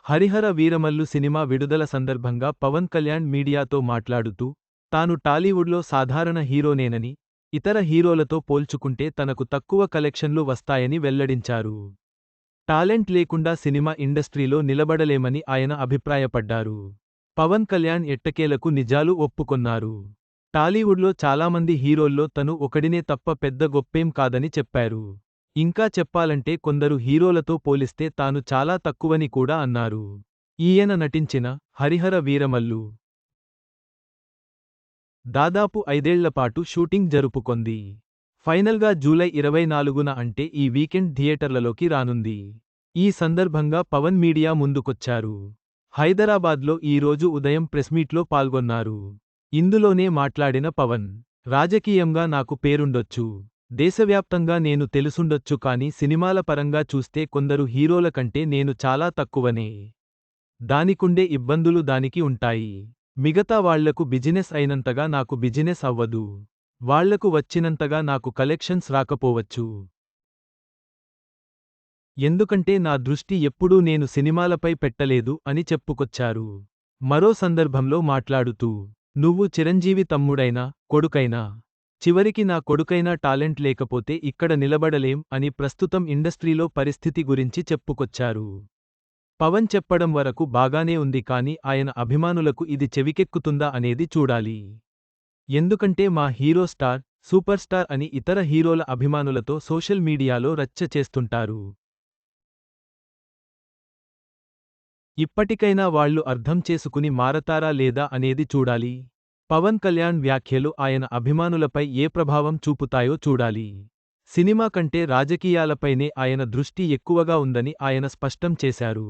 Harihara Veeramallu cinema విడుదల సందర్భంగా పవన్ కళ్యాణ్ మీడియాతో మాట్లాడుతూ, తాను టాలీవుడ్లో సాధారణ హీరోనేనని, ఇతర హీరోలతో పోల్చుకుంటే తనకు తక్కువ కలెక్షన్లు వస్తాయని వెల్లడించారు. టాలెంట్ లేకుండా సినిమా ఇండస్ట్రీలో నిలబడలేమని ఆయన అభిప్రాయపడ్డారు. పవన్ కళ్యాణ్ ఎట్టకేలకు నిజాలు ఒప్పుకొన్నారు. టాలీవుడ్లో చాలామంది హీరోల్లో తను ఒకడినే తప్ప పెద్ద గొప్పేం కాదని చెప్పారు. ఇంకా చెప్పాలంటే కొందరు హీరోలతో పోలిస్తే తాను చాలా తక్కువని కూడా అన్నారు. ఈయన నటించిన హరిహర వీరమల్లు దాదాపు 5 ఏళ్లపాటు షూటింగ్ జరుపుకొంది. ఫైనల్గా జూలై 24న అంటే ఈ వీకెండ్ థియేటర్లలోకి రానుంది. ఈ సందర్భంగా పవన్ మీడియా ముందుకొచ్చారు. హైదరాబాద్లో ఈ రోజు ఉదయం ప్రెస్మీట్లో పాల్గొన్నారు. ఇందులోనే మాట్లాడిన పవన్, రాజకీయంగా నాకు పేరుండొచ్చు, దేశవ్యాప్తంగా నేను తెలుసుండొచ్చు కానీ సినిమాల పరంగా చూస్తే కొందరు హీరోల కంటే నేను చాలా తక్కువనే. దానికుండే ఇబ్బందులు దానికి ఉంటాయి. మిగతా వాళ్లకు బిజినెస్ అయినంతగా నాకు బిజినెస్ అవ్వదు. వాళ్లకు వచ్చినంతగా నాకు కలెక్షన్స్ రాకపోవచ్చు. ఎందుకంటే నా దృష్టి ఎప్పుడూ నేను సినిమాలపై పెట్టలేదు అని చెప్పుకొచ్చారు. మరో సందర్భంలో మాట్లాడుతూ, నువ్వు చిరంజీవి తమ్ముడైనా, కొడుకైనా, చివరికి నా కొడుకైనా టాలెంట్ లేకపోతే ఇక్కడ నిలబడలేం అని ప్రస్తుతం ఇండస్ట్రీలో పరిస్థితి గురించి చెప్పుకొచ్చారు. పవన్ చెప్పడం వరకు బాగానే ఉంది కానీ ఆయన అభిమానులకు ఇది చెవికెక్కుతుందా అనేది చూడాలి. ఎందుకంటే మా హీరో స్టార్, సూపర్ స్టార్ అని ఇతర హీరోల అభిమానులతో సోషల్ మీడియాలో రచ్చ చేస్తుంటారు. ఇప్పటికైనా వాళ్లు అర్థం చేసుకుని మారతారా లేదా అనేది చూడాలి. పవన్ కళ్యాణ్ వ్యాఖ్యలు ఆయన అభిమానులపై ఏ ప్రభావం చూపుతాయో చూడాలి. సినిమా కంటే రాజకీయాలపైనే ఆయన దృష్టి ఎక్కువగా ఉందని ఆయన స్పష్టం చేశారు.